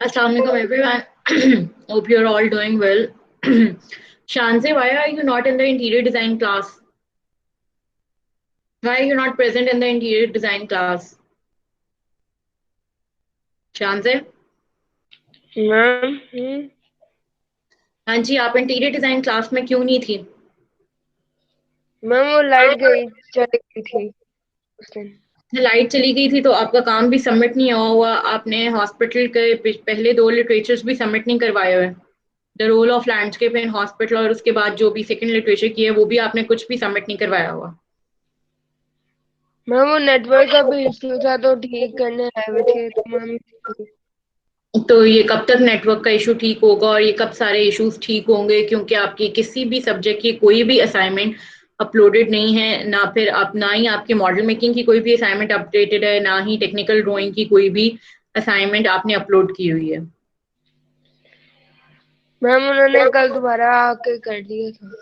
Assalamualaikum everyone. Hope you're all doing well. Shanze, why are you not in the interior design class? Why are you not present in the interior design class? Shanze? Ma'am हाँ जी, आप interior design class में क्यों नहीं थी? Ma'am वो light गई चली गई थी उस दिन। लाइट चली गई थी तो आपका काम भी सबमिट नहीं हुआ। आपने हॉस्पिटल के पहले दो लिटरेचर्स भी सबमिट नहीं करवाए हुए। The role of landscape in hospital, और उसके बाद जो भी सेकंड लिटरेचर की है वो भी आपने कुछ भी सबमिट नहीं करवाया हुआ। मैम वो नेटवर्क का भी इश्यू था तो ठीक करने आए हुए थे तो मैम। तो ये कब तक नेटवर्क का इशू ठीक होगा और ये कब सारे इश्यूज ठीक होंगे? क्योंकि आपकी किसी भी सब्जेक्ट की कोई भी असाइनमेंट अपलोडेड नहीं है, ना फिर आप, ना ही आपकी मॉडल मेकिंग की कोई भी असाइनमेंट अपडेटेड है, ना ही टेक्निकल ड्राइंग की कोई भी असाइनमेंट आपने अपलोड की हुई है। मैम उन्होंने कल दोबारा आके कर दिया था।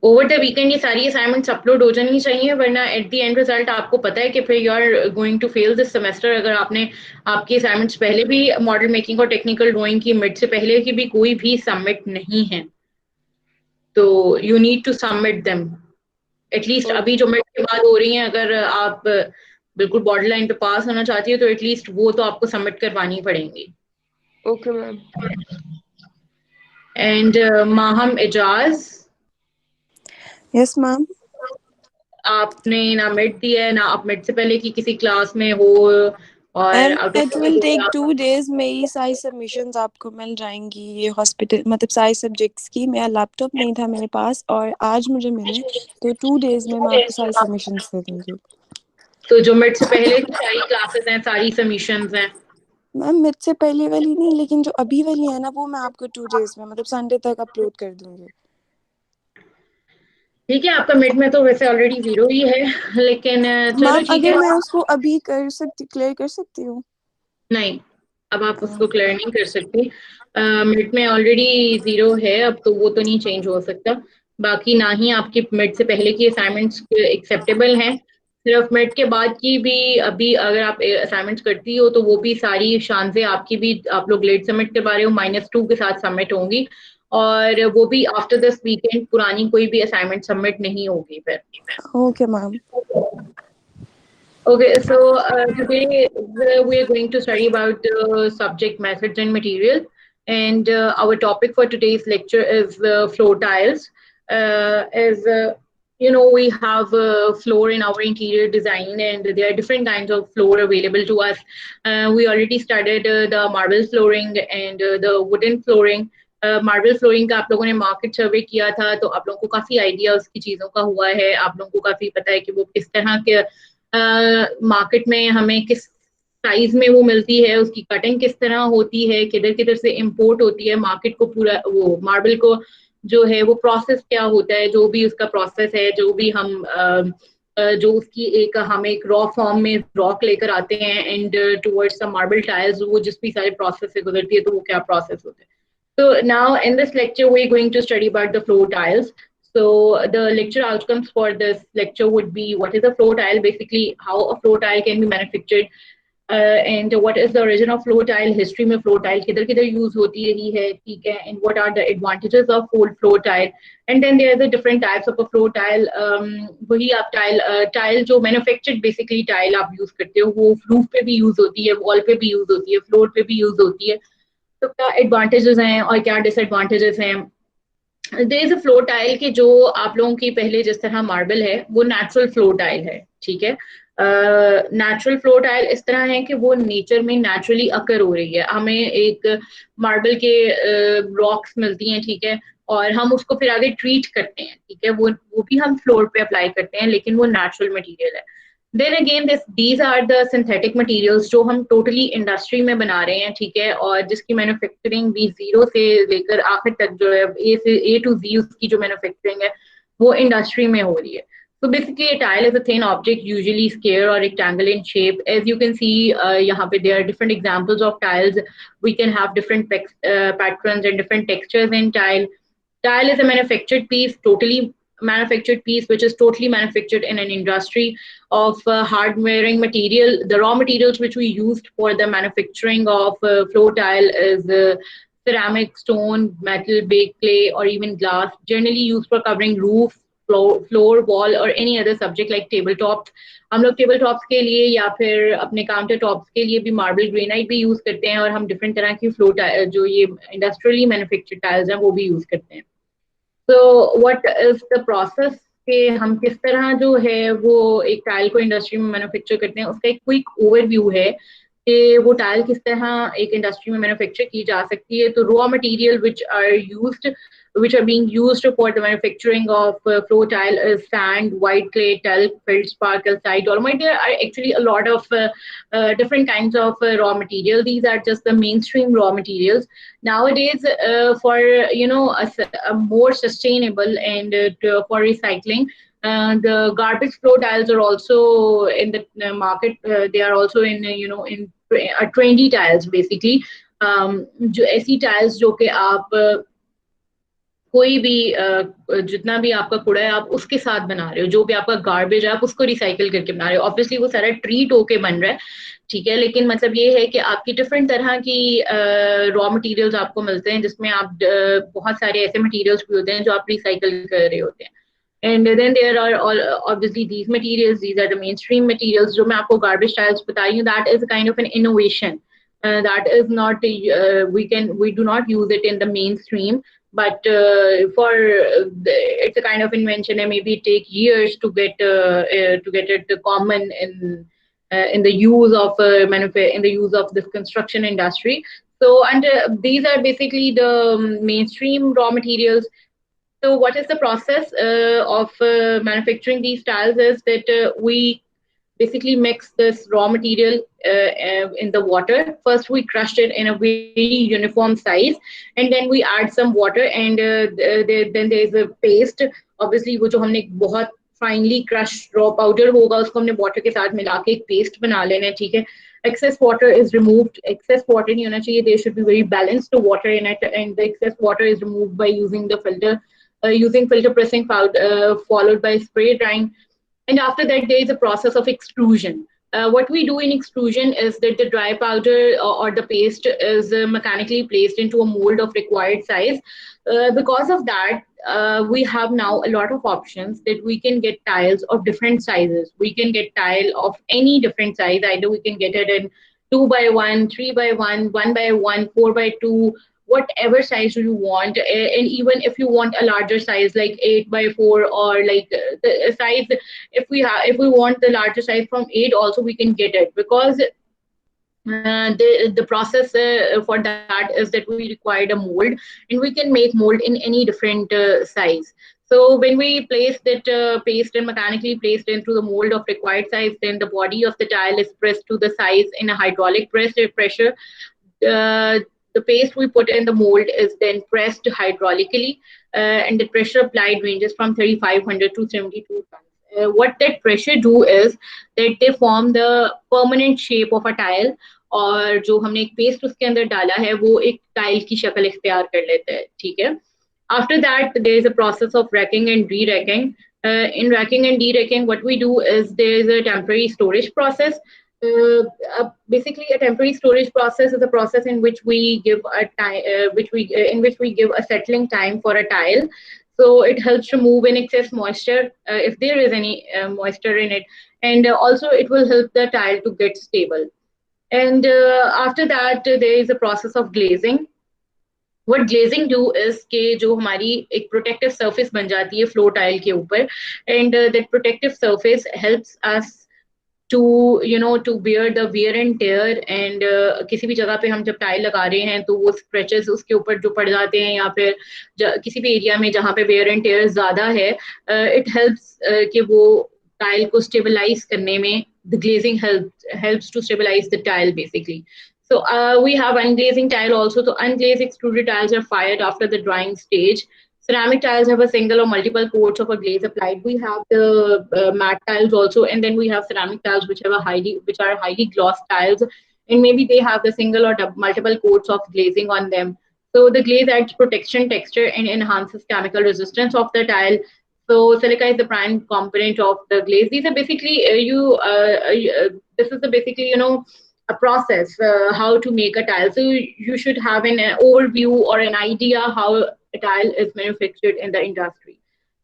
ओवर द वीकेंड ये सारी असाइनमेंट्स अपलोड हो जानी चाहिए, वरना एट द एंड रिजल्ट आपको पता है कि फिर you are going to fail this semester. अगर आपने आपकी असाइनमेंट्स पहले भी मॉडल मेकिंग और टेक्निकल ड्राइंग की मिड से पहले की भी कोई भी सबमिट नहीं है, तो you need to submit them. At least अभी ओके जो मिड की बात हो रही है, अगर आप बिल्कुल बॉर्डर लाइन पे पास होना चाहती है तो एटलीस्ट वो तो आपको सबमिट करवानी पड़ेंगी। Okay ma'am. And Maham Ejaz, yes ma'am. आपने ना मिड दिया है, ना आप मिड से पहले की किसी क्लास में हो, और ma'am out of it will take 2 days, मेरी सारी सबमिशंस आपको मिल जाएंगी। ये हॉस्पिटल मतलब सारे सब्जेक्ट्स की, मेरा लैपटॉप नहीं था मेरे पास और आज मुझे मिले, तो 2 days में मैं आपको सारी सबमिशंस दे दूंगी। तो जो मिड से पहले की सारी क्लासेस हैं, सारी सबमिशंस हैं। मैम मिड से पहले वाली नहीं, लेकिन जो अभी वाली है ना वो मैं आपको 2 days में मतलब संडे तक अपलोड कर दूंगी। ठीक है, आपका मिड में तो वैसे ऑलरेडी 0 ही है, लेकिन चलो मैम ठीक अगर है। मैं उसको अभी क्लियर कर सकती हूँ। नहीं, अब आप उसको क्लियर नहीं कर सकती। मिड में ऑलरेडी 0 है, अब तो वो तो नहीं चेंज हो सकता। बाकी ना ही आपकी मिड से पहले की असाइनमेंट्स एक्सेप्टेबल हैं। सिर्फ मिड के बाद की भी, अभी अगर आप असाइनमेंट्स करती हो तो वो भी सारी शान से आपकी भी, आप लोग लेट सबमिट करवा रहे हो, -2 के साथ सबमिट होंगी। और वो भी आफ्टर दिस वीकेंड पुरानी कोई भी असाइनमेंट सबमिट नहीं होगी फिर। Okay ma'am. Okay, so today we are going to study about the subject methods and material, and our topic for today's lecture is floor tiles. As you know, we have floor in our interior design, and there are different kinds of floor available to us. We already studied the marble flooring and the wooden flooring. Marble flooring का आप लोगों ने market सर्वे किया था, तो आप लोगों को काफी आइडिया उसकी चीजों का हुआ है। आप लोगों को काफी पता है कि वो किस तरह के मार्केट में हमें किस साइज में वो मिलती है, उसकी कटिंग किस तरह होती है, किधर किधर से इंपोर्ट होती है मार्केट को, पूरा वो मार्बल को जो है वो प्रोसेस क्या होता है, जो भी उसका प्रोसेस है, जो भी हम जो उसकी एक हम एक रॉ फॉर्म में रॉक लेकर आते हैं and towards the marble tiles, वो जिस भी सारे प्रोसेस से गुजरती है तो वो क्या प्रोसेस होता है। So now in this lecture, we're going to study about the floor tiles. So the lecture outcomes for this lecture would be what is a floor tile, basically how a floor tile can be manufactured, and what is the origin of floor tile, history में floor tile किधर किधर use होती रही है, ठीक है, and what are the advantages of full floor tile, and then there are the different types of a floor tile. वही आप tile जो manufactured basically tile आप use करते हो, वो roof पे भी use होती है, wall पे भी use होती है, floor पे भी use होती है। तो क्या एडवांटेजेस हैं और क्या डिसएडवांटेजेस हैं। There is a floor tile के जो आप लोगों की पहले जिस तरह मार्बल है वो नेचुरल फ्लोर टाइल है, ठीक है। नेचुरल फ्लोर टाइल इस तरह है कि वो नेचर में नेचुरली अकर हो रही है। हमें एक मार्बल के रॉक्स मिलती हैं, ठीक है, और हम उसको फिर आगे ट्रीट करते हैं, ठीक है, वो भी हम फ्लोर पे अप्लाई करते हैं, लेकिन वो नेचुरल मटेरियल है। Then again these are the synthetic materials जो हम टोटली इंडस्ट्री में बना रहे हैं, ठीक है, और जिसकी मैन्युफैक्चरिंग भी 0 से लेकर आखिर तक जो है ए टू जी उसकी जो मैन्युफैक्चरिंग है वो इंडस्ट्री में हो रही है। So basically, a tile is a thin object, usually square or rectangle in shape. As you can see, यहाँ पे there are different examples of tiles. We can have different patterns and different textures in tile. Tile is a manufactured piece, totally manufactured piece which is totally manufactured in an industry of hard wearing material. The raw materials which we used for the manufacturing of floor tile is ceramic, stone, metal, baked clay, or even glass, generally used for covering roof, floor, wall, or any other subject like tabletops. हम लोग table tops के लिए या फिर अपने counter tops के लिए भी मार्बल ग्रेनाइट भी यूज करते हैं, और हम डिफरेंट तरह की फ्लोर जो ये इंडस्ट्रियली मैन्युफैक्चर्ड टाइल्स हैं वो भी यूज करते हैं. So what is the process कि हम किस तरह जो है वो एक टाइल को इंडस्ट्री में मैन्युफैक्चर करते हैं, उसका एक क्विक ओवरव्यू है कि वो टाइल किस तरह एक इंडस्ट्री में मैन्युफैक्चर की जा सकती है. तो raw material which are being used for the manufacturing of floor tile is sand, white clay, talc, feldspar, calcite, dolomite. There are actually a lot of different kinds of raw material. These are just the mainstream raw materials. Nowadays, for a more sustainable and for recycling, the garbage floor tiles are also in the market. They are also in trendy tiles basically. जो ऐसी tiles जो कि आप कोई भी जितना भी आपका कूड़ा है आप उसके साथ बना रहे हो, जो भी आपका गार्बेज है आप उसको रिसाइकिल करके बना रहे हो. ऑब्वियसली वो सारा ट्रीट होके बन रहा है, ठीक है, लेकिन मतलब ये है कि आपकी डिफरेंट तरह की रॉ मटेरियल्स आपको मिलते हैं जिसमें आप बहुत सारे ऐसे मटेरियल्स भी होते हैं जो आप रिसाइकिल कर रहे होते हैं. And then there are all obviously these materials. These are the mainstream materials. जो मैं आपको garbage tiles बता रही हूँ, that is a kind of an innovation. That is not we do not use it in the mainstream, but it's a kind of invention, and maybe it take years to get it common in the use of in the use of this construction industry. So and these are basically the mainstream raw materials. So what is the process of manufacturing these tiles is that we basically mix this raw material in the water. First, we crushed it in a very uniform size, and then we add some water, and then there is a paste. Obviously, वो जो हमने बहुत finely crushed raw powder होगा उसको हमने water के साथ मिला के एक paste बना लेना है, ठीक है. Excess water is removed. Excess water नहीं होना चाहिए. There should be very balanced water in it, and the excess water is removed by using the filter. Using filter pressing followed by spray drying. And after that, there is a process of extrusion. What we do in extrusion is that the dry powder or the paste is mechanically placed into a mold of required size. Because of that, we have now a lot of options that we can get tiles of different sizes. We can get tile of any different size. Either we can get it in 2x1, 3x1, 1x1, 4x2, whatever size you want. And even if you want a larger size like 8x4, or like the size, if we want the larger size from 8 also, we can get it, because the process for that is that we required a mold, and we can make mold in any different size. So when we place that paste and mechanically placed into the mold of required size, then the body of the tile is pressed to the size in a hydraulic pressure. The paste we put in the mold is then pressed hydraulically, and the pressure applied ranges from 3,500 to 72 tons. What that pressure do is that they form the permanent shape of a tile, और जो हमने एक paste उसके अंदर डाला है वो एक टाइल की शक्ल इख्तियार कर लेता है, ठीक है. After that, there is a process of racking and re-racking. In racking and de-racking, what we do is there is a temporary storage process. Basically, a temporary storage process is a process in which we give a time, in which we give a settling time for a tile. So it helps remove in excess moisture if there is any moisture in it, and also it will help the tile to get stable. And after that, there is a process of glazing. What glazing do is कि जो हमारी एक protective surface बन जाती है floor tile के ऊपर, and that protective surface helps us to bear the wear and tear. And किसी भी जगह पे हम जब टाइल लगा रहे हैं तो वो स्क्रैचेस उसके ऊपर जो पड़ जाते हैं, या फिर किसी भी एरिया में जहाँ पे wear and tear ज्यादा है, it helps कि वो टाइल को stabilize करने में, the glazing helps to stabilize the tile basically. So we have unglazing tile also. So unglazed extruded tiles are fired after the drying stage. Ceramic tiles have a single or multiple coats of a glaze applied. We have the matte tiles also, and then we have ceramic tiles which are highly glossed tiles, and maybe they have the single or multiple coats of glazing on them. So the glaze adds protection, texture, and enhances chemical resistance of the tile. So silica is the prime component of the glaze. These are basically this is the basically a process how to make a tile. So you should have an overview or an idea how a tile is manufactured in the industry.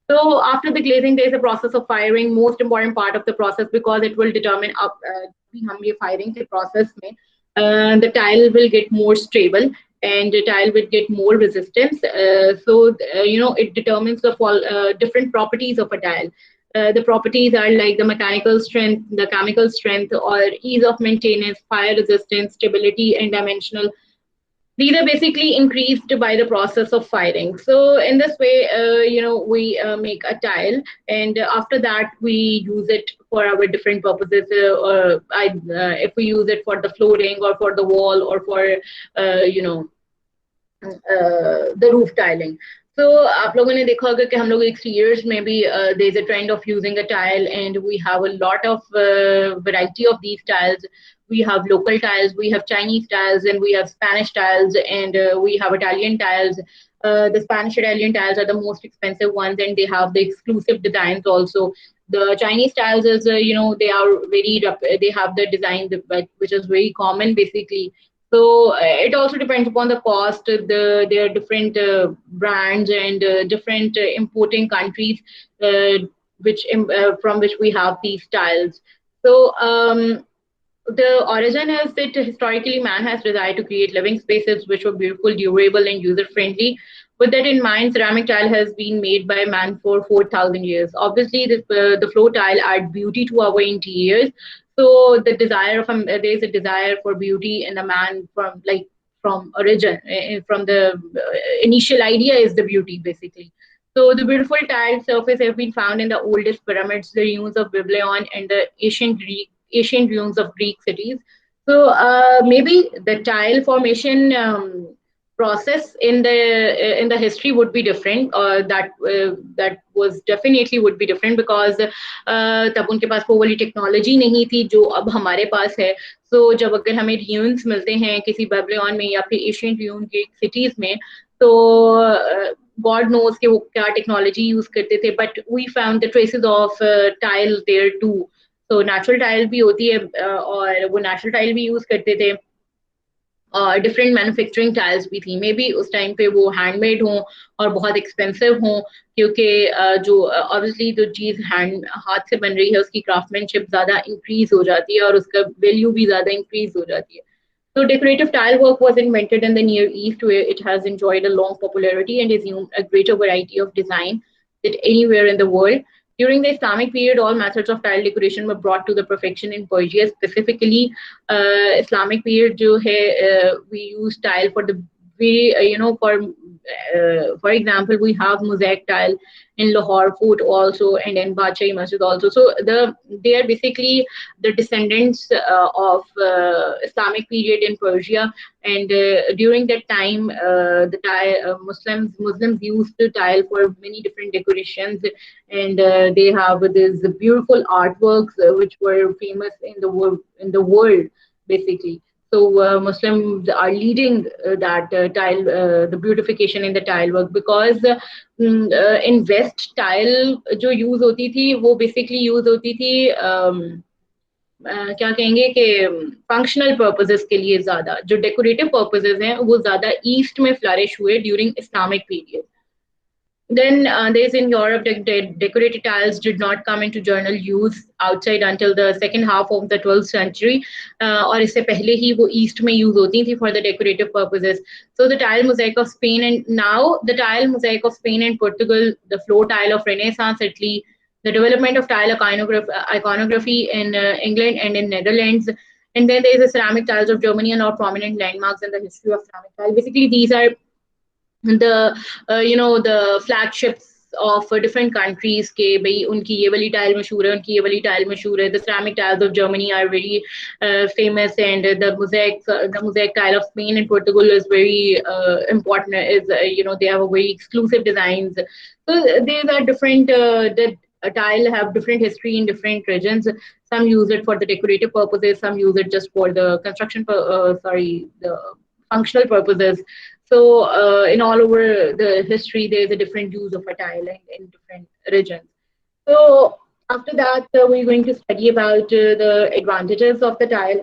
So after the glazing, there is a process of firing, most important part of the process because it will determine up जब भी हम ये firing के process में the tile will get more stable and the tile will get more resistance. It determines the different properties of a tile. The properties are like the mechanical strength, the chemical strength, or ease of maintenance, fire resistance, stability, and dimensional. These are basically increased by the process of firing. So in this way, we make a tile, and after that we use it for our different purposes. If we use it for the flooring or for the wall or for the roof tiling. So आप लोगों ने देखा होगा कि हम लोग exteriors में भी there is a trend of using a tile, and we have a lot of variety of these tiles. We have local tiles, we have Chinese tiles, and we have Spanish tiles, and we have Italian tiles. The Spanish Italian tiles are the most expensive ones, and they have the exclusive designs also. The Chinese tiles is, they are they have the design which is very common basically. So it also depends upon the cost. There are different brands and different importing countries, from which we have these tiles. So the origin is that historically man has desired to create living spaces which were beautiful, durable, and user-friendly. With that in mind, ceramic tile has been made by man for 4,000 years. Obviously, the floor tile add beauty to our interiors. So the desire of there is a desire for beauty in a man from origin, from the initial idea is the beauty basically. So the beautiful tiled surface have been found in the oldest pyramids, the ruins of Babylon, and the ancient ruins of Greek cities. So maybe the tile formation process in the history would be different, or that was definitely would be different because तब उनके पास वो वाली technology नहीं थी जो अब हमारे पास है. So जब अगर हमें ruins मिलते हैं किसी बेबीलोन में या फिर एशियन ruin के cities में, तो God knows कि वो क्या टेक्नोलॉजी यूज करते थे, but we found the traces of tile there too. So natural tile भी होती है और वो natural tile भी यूज करते थे. डिफरेंट मैन्युफैक्चरिंग टाइल्स भी थी. मे बी उस टाइम पे वो हैंडमेड हों और बहुत एक्सपेंसिव हों, क्योंकि जो ऑब्वियसली जो चीज़ हाथ से बन रही है उसकी क्राफ्टमैनशिप ज़्यादा इंक्रीज हो जाती है और उसका वैल्यू भी ज़्यादा इंक्रीज हो जाती है. So decorative tile work was invented in the Near East, where it has enjoyed a long popularity and assumed a greater variety of design than anywhere in the world. During the Islamic period, all methods of tile decoration were brought to the perfection in Persia. Specifically, Islamic period, जो है, we use tile for the very, for example, we have mosaic tile in Lahore Fort also, and in Badshah Masjid also. So they are basically the descendants of Islamic period in Persia, and during that time, the tile, Muslims used the tile for many different decorations, and they have these beautiful artworks which were famous in the world basically. So Muslims are leading that tile, the beautification in the tile work, because in West tile जो use होती थी वो basically use होती थी क्या कहेंगे कि functional purposes के लिए ज़्यादा. जो decorative purposes हैं वो ज़्यादा East में flourish हुए during Islamic period. Then there's in Europe, decorated tiles did not come into general use outside until the second half of the 12th century. और इससे पहले ही वो East में use होती थी for the decorative purposes. So the tile mosaic of Spain, and now the tile mosaic of Spain and Portugal, the floor tile of Renaissance Italy, the development of tile iconography in England and in Netherlands, and then there's the ceramic tiles of Germany and all prominent landmarks in the history of ceramic tile. Basically, these are the the flagships of different countries के भाई उनकी ये वाली tile मशहूर है, उनकी ये वाली टाइल मशहूर है. The ceramic tiles of Germany are very famous, and the mosaic tile of Spain and Portugal is very important. Is they have a very exclusive designs. So these are different. The tile have different history in different regions. Some use it for the decorative purposes. Some use it just for the construction. The functional purposes. So in all over the history, there is a different use of a tile in different regions. So after that, we're going to study about the advantages of the tile.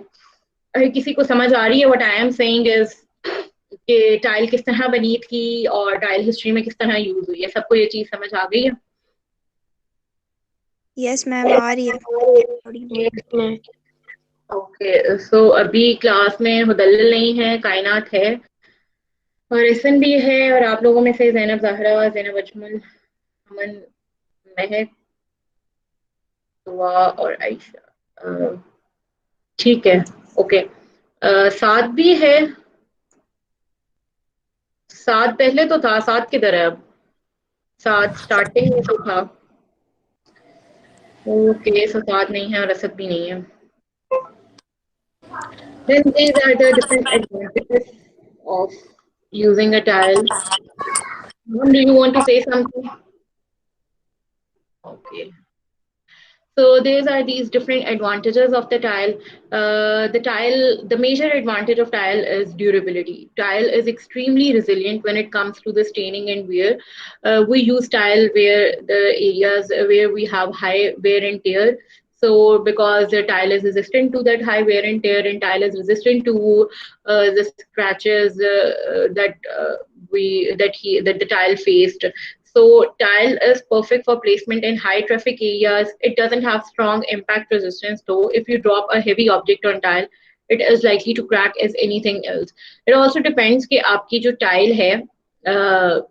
अगर किसी को समझ आ रही है what I am saying is कि tile किस तरह बनी थी और टाइल हिस्ट्री में किस तरह यूज हुई है, सबको ये चीज समझ आ गई है? यस मैम, आ रही है थोड़ी बहुत। ओके, सो अभी क्लास में हुदल्ल नहीं है, कायनात है और एहसन भी है, और आप लोगों में से जैनब ज़हरा, जैनब अजमल, अमन, महक, दुआ और आयशा। ठीक है, ओके। साद भी है। साद पहले तो था, साद किधर है अब? साद स्टार्टिंग में तो था। ओके, सो साद नहीं है और असद भी नहीं है। Then these are the different advantages of using a tile. Do you want to say something? Okay. So these are these different advantages of the tile. The major advantage of tile is durability. Tile is extremely resilient when it comes to the staining and wear. We use tile where the areas where we have high wear and tear. So because the tile is resistant to that high wear and tear, and tile is resistant to the scratches that the tile faced. So tile is perfect for placement in high traffic areas. It doesn't have strong impact resistance though. If you drop a heavy object on tile, it is likely to crack as anything else. It also depends कि आपकी जो tile है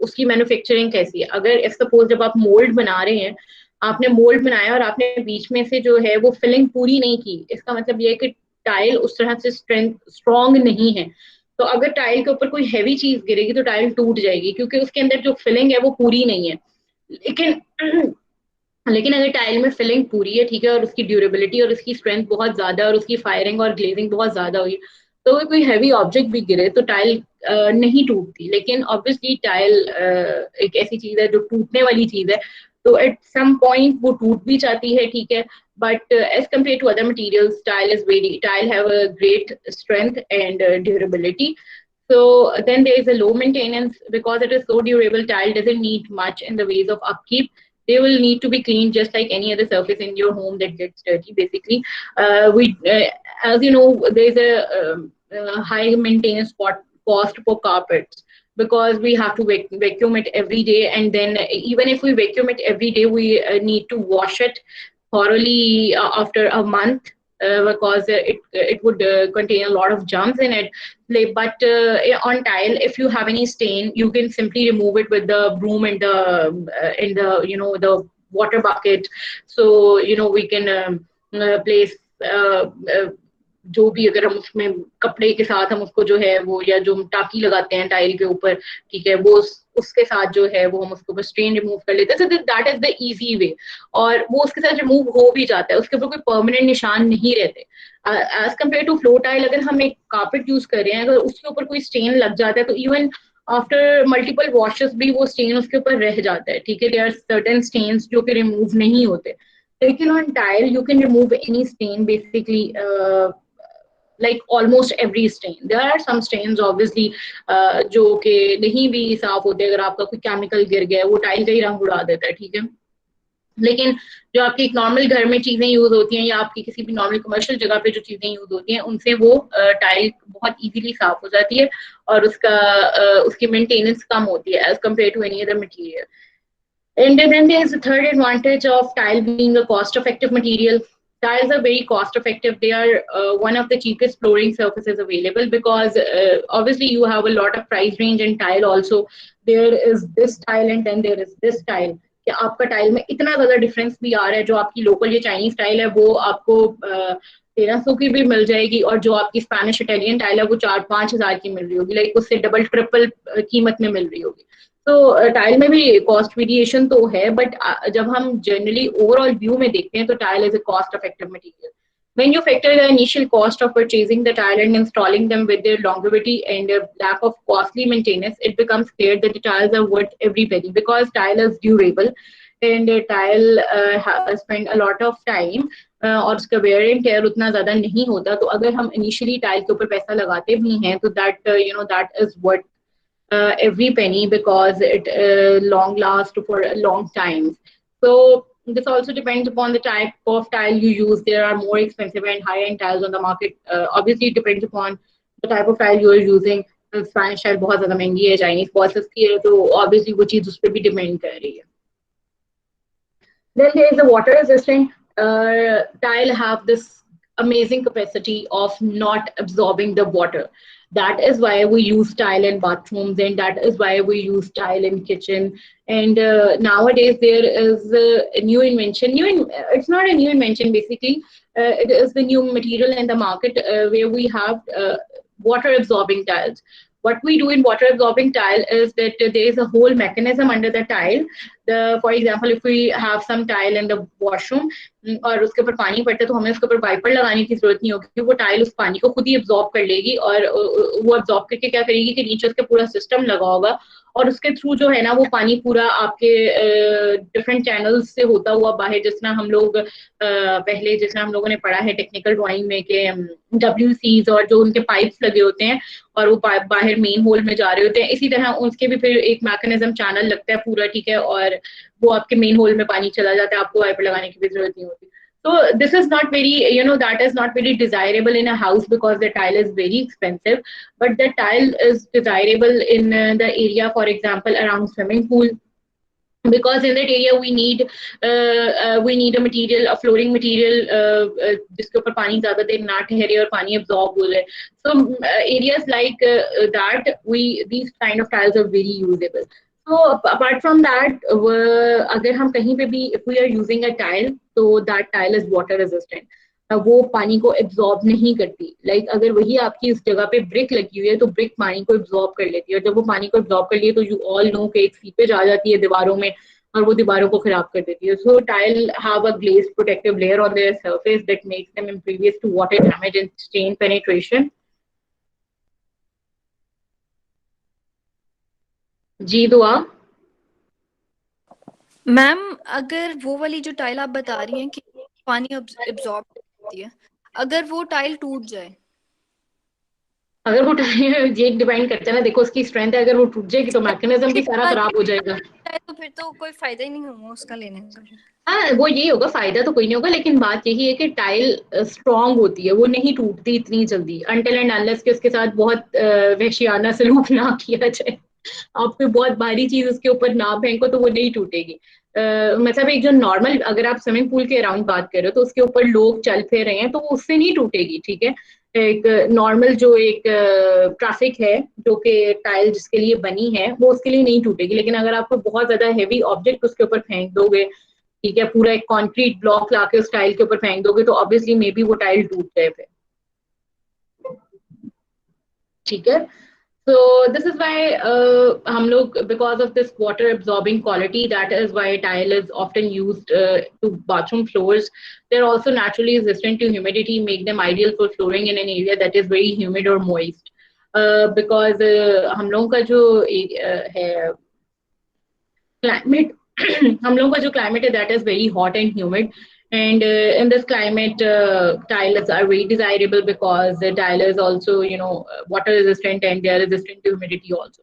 उसकी manufacturing कैसी है. अगर if suppose जब आप मोल्ड बना रहे हैं, आपने मोल्ड बनाया और आपने बीच में से जो है वो फिलिंग पूरी नहीं की, इसका मतलब ये है कि टाइल उस तरह से स्ट्रॉन्ग नहीं है. तो अगर टाइल के ऊपर कोई हैवी चीज गिरेगी तो टाइल टूट जाएगी, क्योंकि उसके अंदर जो फिलिंग है वो पूरी नहीं है. लेकिन अगर टाइल में फिलिंग पूरी है, ठीक है, और उसकी ड्यूरेबिलिटी और उसकी स्ट्रेंथ बहुत ज्यादा और उसकी फायरिंग और ग्लेजिंग बहुत ज्यादा हुई, तो अगर कोई हैवी ऑब्जेक्ट भी गिरे तो टाइल नहीं टूटती. लेकिन ऑब्वियसली टाइल एक ऐसी चीज है जो टूटने वाली चीज है, तो एट सम पॉइंट वो टूट भी जाती है, ठीक है. But as compared to other materials, tile have a great strength and durability. So then there is a low maintenance because it is so durable. Tile doesn't need much in the ways of upkeep. They will need to be cleaned just like any other surface in your home that gets dirty. Basically, as you know, there is a high maintenance cost for carpets, because we have to vacuum it every day, and then even if we vacuum it every day, we need to wash it thoroughly after a month, because it would contain a lot of germs in it. But on tile, if you have any stain, you can simply remove it with the broom and the the water bucket. So we can place जो भी, अगर हम उसमें कपड़े के साथ हम उसको जो है वो, या जो टाकी लगाते हैं टाइल के ऊपर, ठीक है, वो उसके साथ जो है वो हम उसके ऊपर स्ट्रेन रिमूव कर लेते हैं. That is the easy way, और वो उसके साथ रिमूव हो भी जाता है, उसके ऊपर कोई परमानेंट निशान नहीं रहते. As compare to floor tile, अगर हम एक कार्पेट यूज कर रहे हैं, अगर उसके ऊपर कोई स्टेन लग जाता है तो इवन आफ्टर मल्टीपल वॉशेस भी वो स्टेन उसके ऊपर रह जाता है, ठीक है. देयर आर सर्टेन स्टेन्स जो कि रिमूव नहीं होते. लेकिन on tile you can remove any stain basically, like almost every stain. There are some stains obviously जो कि नहीं भी साफ होते. अगर आपका कोई केमिकल गिर गया है वो टाइल का ही रंग उड़ा देता है, ठीक है. लेकिन जो आपके एक नॉर्मल घर में चीजें यूज होती हैं, या आपकी किसी भी नॉर्मल कमर्शियल जगह पे जो चीजें यूज होती हैं, उनसे वो टाइल बहुत इजीली साफ हो जाती है, और उसकी मेंटेनेंस कम होती है as compare to any other material. And then there is the third advantage of tile being a cost-effective material. Tiles are very cost-effective. They are one of the cheapest flooring surfaces available, because obviously you have a lot of price range in tile also. There is this tile and then there is this tile. कि आपका tile में इतना ज्यादा difference भी आ रहा है. जो आपकी लोकल ये चाइनीज टाइल है वो आपको 1300 की भी मिल जाएगी, और जो आपकी स्पेनिश इटालियन टाइल है वो 4-5 हजार की मिल रही होगी, लाइक उससे डबल ट्रिपल कीमत में मिल रही होगी. तो टाइल में भी कॉस्ट वेरिएशन तो है, बट जब हम जनरली ओवरऑल व्यू में देखते हैं तो tile is a cost effective material. When you factor the initial cost of purchasing the tile and installing them with their longevity and lack of costly maintenance, it becomes clear that the tiles are worth every penny, because tile is durable and tile spend a lot of time, और उसका wear and tear उतना ज्यादा नहीं होता. तो अगर हम initially tile के ऊपर पैसा लगाते भी हैं तो that is what every penny because it long lasts for a long time. So this also depends upon the type of tile you use. There are more expensive and high-end tiles on the market. Obviously, it depends upon the type of tile you are using. Spanish tile बहुत ज्यादा महंगी है, Chinese बहुत सस्ती है, तो obviously वो चीज उस पर भी डिपेंड कर रही है. Then there is the water resistant tile have this amazing capacity of not absorbing the water. That is why we use tile in bathrooms, and that is why we use tile in kitchen. And nowadays there is a new invention. It's not a new invention basically. It is the new material in the market where we have water absorbing tiles. What we do in water absorbing tile is that there is a whole mechanism under the tile. For example, if we have some tile in the washroom और उसके ऊपर पानी पड़ता है तो हमें उसके ऊपर वाइपर लगाने की जरूरत नहीं होगी, वो टाइल उस पानी को खुद ही एब्जॉर्ब कर लेगी और वो एब्जॉर्ब करके क्या करेगी कि नीचे उसके पूरा सिस्टम लगा होगा और उसके थ्रू जो है ना वो पानी पूरा आपके डिफरेंट चैनल्स से होता हुआ बाहर, जिसना हम लोग पहले जिसना हम लोगों ने पढ़ा है टेक्निकल ड्राइंग में कि WCs और जो उनके पाइप्स लगे होते हैं और वो पाइप बाहर मेन होल में जा रहे होते हैं, इसी तरह उसके भी फिर एक मैकेनिज्म चैनल लगता है पूरा, ठीक है, और वो आपके मेन होल में पानी चला जाता है, आपको वाइपर लगाने की भी जरूरत नहीं होती. So this is not very, that is not very desirable in a house because the tile is very expensive. But the tile is desirable in the area, for example, around swimming pool, because in that area we need a material, a flooring material जिसके ऊपर पानी ज़्यादा देर ना ठहरे और पानी absorb हो जाए. So areas like that, these kind of tiles are very usable. So apart from that, अगर हम कहीं पे भी if we are using a tile, तो that tile is water resistant. वो पानी को एब्जॉर्ब नहीं करती. लाइक अगर वही आपकी इस जगह पे ब्रिक लगी हुई है तो ब्रिक पानी को एब्जॉर्ब कर लेती है, और जब वो पानी को एब्जॉर्ब कर लिए तो यू ऑल नो कि एक सीपेज आ जाती है दीवारों में और वो दीवारों को खराब कर देती है. So tile have a glazed protective layer on their surface that makes them impervious to water damage and stain penetration. जी दुआ मैम, अगर वो वाली जो टाइल आप बता रही हैं कि पानी एब्जॉर्ब करती है, अगर वो टाइल टूट जाए, अगर वो ये डिपेंड करता है ना, देखो उसकी स्ट्रेंथ है, अगर वो टूट जाएगी तो मैकेनिज्म भी सारा खराब हो जाएगा, तो फिर तो कोई फायदा ही नहीं होगा उसका लेने का. हाँ वो यही होगा, फायदा तो कोई नहीं होगा, लेकिन बात यही है कि टाइल स्ट्रांग होती है, वो नहीं टूटती इतनी जल्दी अनटिल एंड अनलेस कि उसके साथ बहुत वहशियाना सलूक ना किया जाए. आप कोई बहुत भारी चीज उसके ऊपर ना फेंको तो वो नहीं टूटेगी. मतलब एक जो नॉर्मल, अगर आप स्विमिंग पूल के अराउंड बात कर रहे हो तो उसके ऊपर लोग चल फिर रहे हैं तो वो उससे नहीं टूटेगी, ठीक है. एक नॉर्मल जो एक ट्रैफिक है जो कि टाइल जिसके लिए बनी है वो उसके लिए नहीं टूटेगी. लेकिन अगर आपको बहुत ज्यादा हैवी ऑब्जेक्ट उसके ऊपर फेंक दोगे, ठीक है, पूरा एक कंक्रीट ब्लॉक लाके उस टाइल के ऊपर फेंक दोगे तो ऑब्वियसली मे बी वो टाइल टूट जाए फिर, ठीक है. So this is why हम लोग, because of this water absorbing quality, that is why tile is often used to bathroom floors. They're also naturally resistant to humidity, make them ideal for flooring in an area that is very humid or moist. Because हम लोगों का जो है climate, हम लोगों का जो climate है that is very hot and humid. And in this climate, tiles are very desirable because the tile is also, water resistant and they are resistant to humidity also.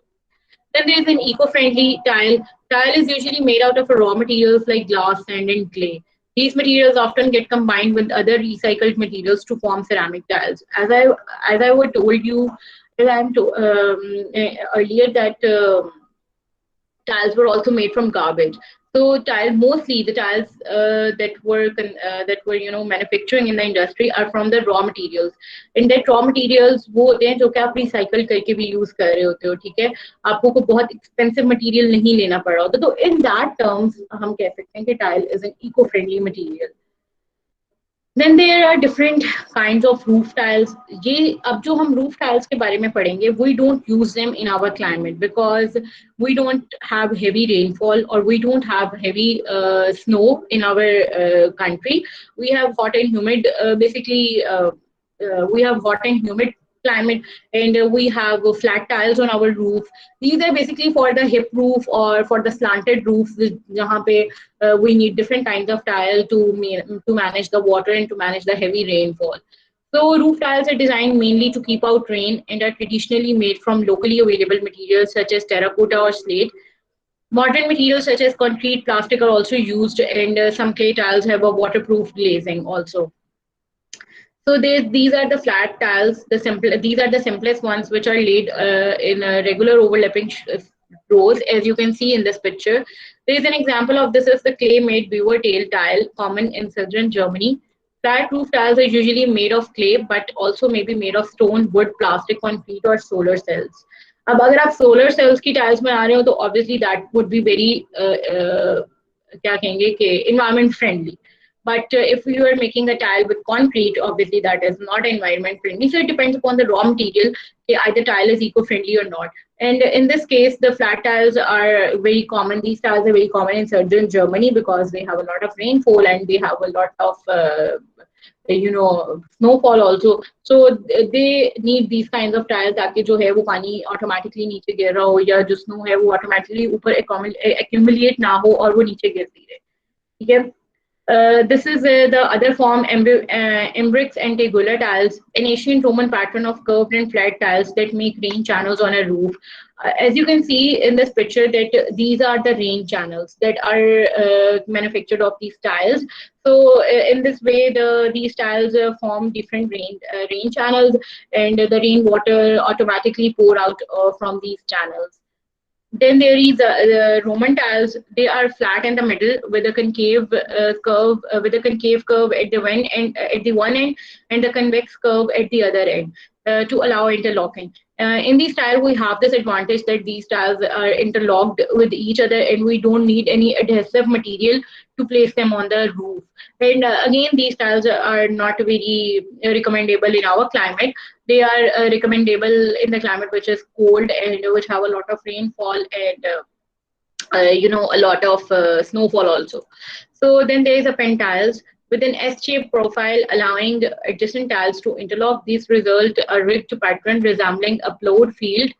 Then there is an eco-friendly tile. Tile is usually made out of raw materials like glass, sand, and clay. These materials often get combined with other recycled materials to form ceramic tiles. As I would told you earlier that tiles were also made from garbage. So mostly the tiles that were manufacturing in the industry are from the raw materials. In that raw materials वो होते हैं जो कि आप recycle करके भी use कर रहे होते हो, ठीक है, आपको को बहुत एक्सपेंसिव मटेरियल नहीं लेना पड़ रहा होता. तो इन दैट टर्म्स हम कह सकते हैं कि tile is an eco friendly material. Then there are different kinds of roof tiles. ये अब जो हम roof tiles के बारे में पढ़ेंगे, we don't use them in our climate because we don't have heavy rainfall or we don't have heavy snow in our country. We have hot and humid, we have hot and humid climate, and we have flat tiles on our roof. These are basically for the hip roof or for the slanted roofs, जहाँ पे we need different kinds of tile to manage the water and to manage the heavy rainfall. So roof tiles are designed mainly to keep out rain and are traditionally made from locally available materials such as terracotta or slate. Modern materials such as concrete, plastic are also used, and some clay tiles have a waterproof glazing also. So these are the flat tiles. These are the simplest ones, which are laid in regular overlapping rows, as you can see in this picture. There is an example of this is the clay-made beaver tail tile, common in southern Germany. Flat roof tiles are usually made of clay, but also may be made of stone, wood, plastic, concrete, or solar cells. अब अगर आप solar cells की tiles बना रहे हो तो obviously that would be very क्या कहेंगे कि environment friendly. But if you are making a tile with concrete, obviously that is not environment friendly. So it depends upon the raw material. Either tile is eco-friendly or not. And in this case, the flat tiles are very common. These tiles are very common in southern Germany because they have a lot of rainfall and they have a lot of snowfall also. So they need these kinds of tiles ताकि जो है वो पानी automatically नीचे गिर रहा हो या जो snow है वो automatically ऊपर accumulate ना हो और वो नीचे गिरती रहे. ठीक है. This is the other form, Embrics and Tegula tiles, an ancient Roman pattern of curved and flat tiles that make rain channels on a roof. As you can see in this picture, that these are the rain channels that are manufactured of these tiles. So in this way, these tiles form different rain channels, and the rainwater automatically pour out from these channels. Then there is the Roman tiles. They are flat in the middle with a concave curve, at the one end, and the convex curve at the other end to allow interlocking. In these tiles, we have this advantage that these tiles are interlocked with each other, and we don't need any adhesive material to place them on the roof. And again, these tiles are not very recommendable in our climate. They are recommendable in the climate which is cold and which have a lot of rainfall and a lot of snowfall also. So then there is a pen tiles with an S-shaped profile allowing adjacent tiles to interlock. These result a rigged pattern resembling a plowed field.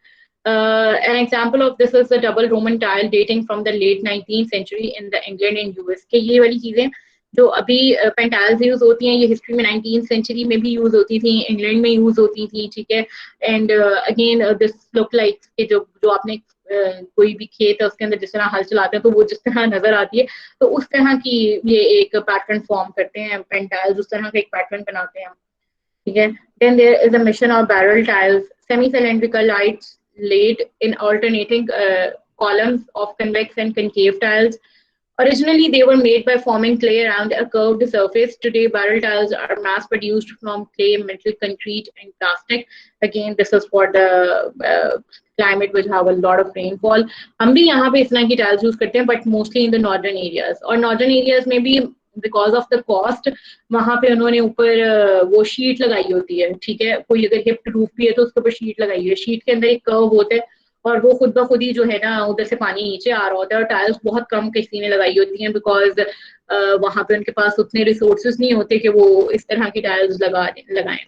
An example of this is the double Roman tile dating from the late 19th century in the England and US. के ये वाली चीजें जो अभी पेंटाइल्स use होती हैं ये history में 19th सेंचुरी में भी यूज होती थी, इंग्लैंड में यूज होती थी. ठीक है. And again this look like कि जो आपने कोई भी खेत है उसके अंदर जिस तरह हल चलाते हैं तो वो जिस तरह नजर आती है तो उस तरह की ये एक पैटर्न फॉर्म करते हैं. पेंटाइल्स उस तरह का एक पैटर्न बनाते हैं. ठीक है. Then there is a mission of barrel tiles, semi cylindrical lights laid in alternating columns of convex and concave tiles. Originally, they were made by forming clay around a curved surface. Today, barrel tiles are mass-produced from clay, metal, concrete, and plastic. Again, this is for the climate which have a lot of rainfall. हम भी यहाँ पे इस तरह की tiles use करते हैं, but mostly in the northern areas. और northern areas में भी because of the cost, वहाँ पे उन्होंने ऊपर वो शीट लगाई होती है. ठीक है. कोई अगर हिप्ड रूफ भी है तो उसके ऊपर शीट लगाई है. शीट के अंदर एक कर्व होता है और वो खुद ब खुद ही जो है ना उधर से पानी नीचे आ रहा होता है. और टाइल्स बहुत कम किसी ने लगाई होती हैं बिकॉज वहाँ पे उनके पास उतने रिसोर्सेज नहीं होते कि वो इस तरह की टाइल्स लगाएं.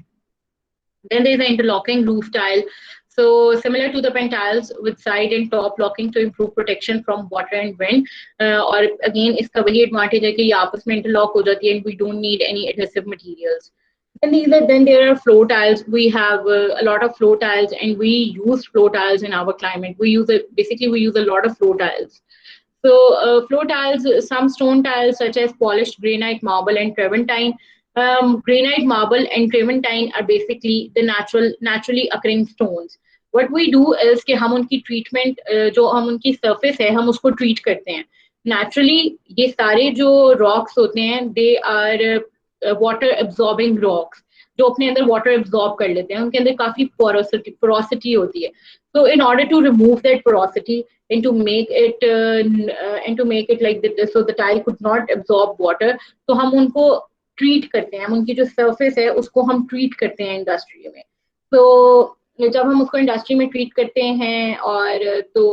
Then there is an interlocking roof tile. So similar to the pen tiles with side and top locking to improve protection from water and wind. और again इसका वही advantage है कि ये आपस में interlock हो जाती है and we don't need any adhesive materials. Then there are floor tiles. We have a lot of floor tiles and we use floor tiles in our climate. We use a lot of floor tiles. So floor tiles, some stone tiles such as polished granite, marble and travertine. Granite, marble and travertine are basically the naturally occurring stones. What we do is कि हम उनकी treatment जो हम उनकी surface है हम उसको treat करते हैं. Naturally ये सारे जो rocks होते हैं they are water absorbing rocks जो अपने अंदर water absorb कर लेते हैं. उनके अंदर काफी porosity होती है. So in order to remove that porosity and to make it like that, so the tile could not absorb water, तो हम उनको treat करते हैं. हम उनकी जो surface है उसको हम treat करते हैं industry में. So जब हम उसको इंडस्ट्री में ट्रीट करते हैं और तो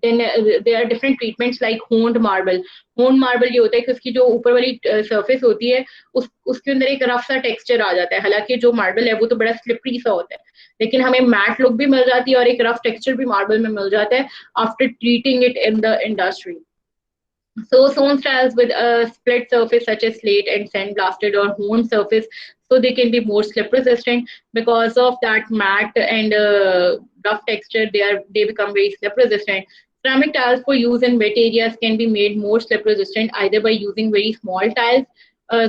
then there are different treatments like honed marble. Honed marble ये होता है कि उसकी जो ऊपर वाली surface होती है उसके अंदर एक रफ सा टेक्सचर आ जाता है. हालांकि जो मार्बल है वो तो बड़ा स्लिपरी सा होता है लेकिन हमें मैट लुक भी मिल जाती है और एक रफ टेक्सचर भी मार्बल में मिल जाता है after treating it in the industry. So stone tiles with a split surface such as slate and sandblasted or honed surface so they can be more slip resistant. Because of that matte and rough texture, they become very slip resistant. Ceramic tiles for use in wet areas can be made more slip resistant either by using very small tiles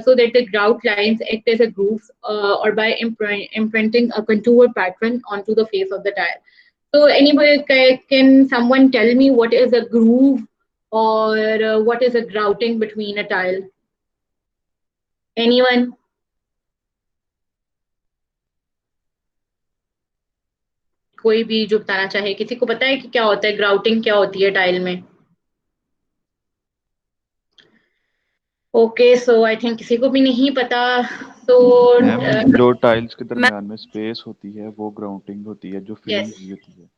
so that the grout lines act as a grooves or by imprinting a contour pattern onto the face of the tile. So anybody, can someone tell me what is a groove or what is a grouting between a tile? Anyone? कोई भी जो बताना चाहे, किसी को पता है कि क्या होता है ग्राउटिंग, क्या होती है टाइल में? ओके, सो आई थिंक किसी को भी नहीं पता। तो मैम जो टाइल्स के दरमियान में स्पेस होती है वो ग्राउंडिंग होती है, जो फिलिंग यस, की होती है।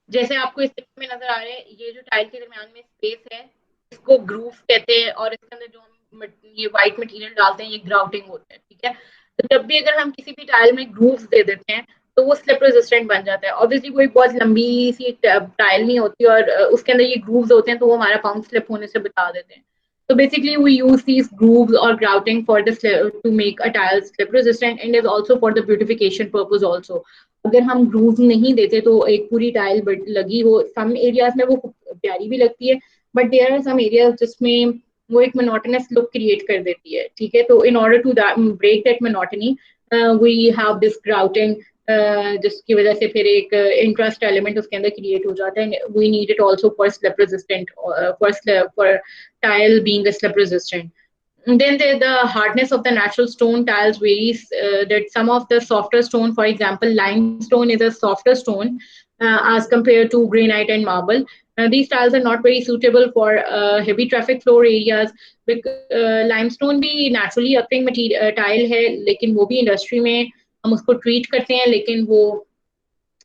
जैसे आपको इस पिक्चर में नजर आ रहे हैं, ये जो टाइल के दरमियान में स्पेस है इसको ग्रूव कहते हैं, और इसके अंदर जो हम ये व्हाइट मटेरियल डालते हैं ये ग्राउटिंग होता है, ठीक है। तो जब भी अगर हम किसी भी टाइल में ग्रूव्स दे देते हैं तो वो स्लिप रेजिस्टेंट बन जाता है। ऑब्वियसली कोई बहुत लंबी सी टाइल नहीं होती और उसके अंदर ये ग्रूव्स होते हैं तो वो हमारा पाउंड स्लिप होने से बता देते हैं। So basically, we use these grooves or grouting for the to make a tile slip resistant, and is also for the beautification purpose also. अगर हम grooves नहीं देते तो एक पूरी टाइल लगी हो, some areas में वो प्यारी भी लगती है, but there are some areas जिसमें वो एक monotonous look create कर देती है, ठीक है। तो in order to break that monotony, we have this grouting, जिसकी वजह से फिर एक इंटरेस्ट एलिमेंट उसके अंदर क्रिएट हो जाता है। We need it also for slip resistant, for tile being a slip resistant. And then the hardness of the natural stone tiles varies. That some of the softer stone, for example, limestone is a softer stone as compared to granite and marble. These tiles are not very suitable for heavy traffic floor areas. Limestone भी naturally occurring material tile है, लेकिन वो भी industry में हम उसको treat करते हैं, लेकिन वो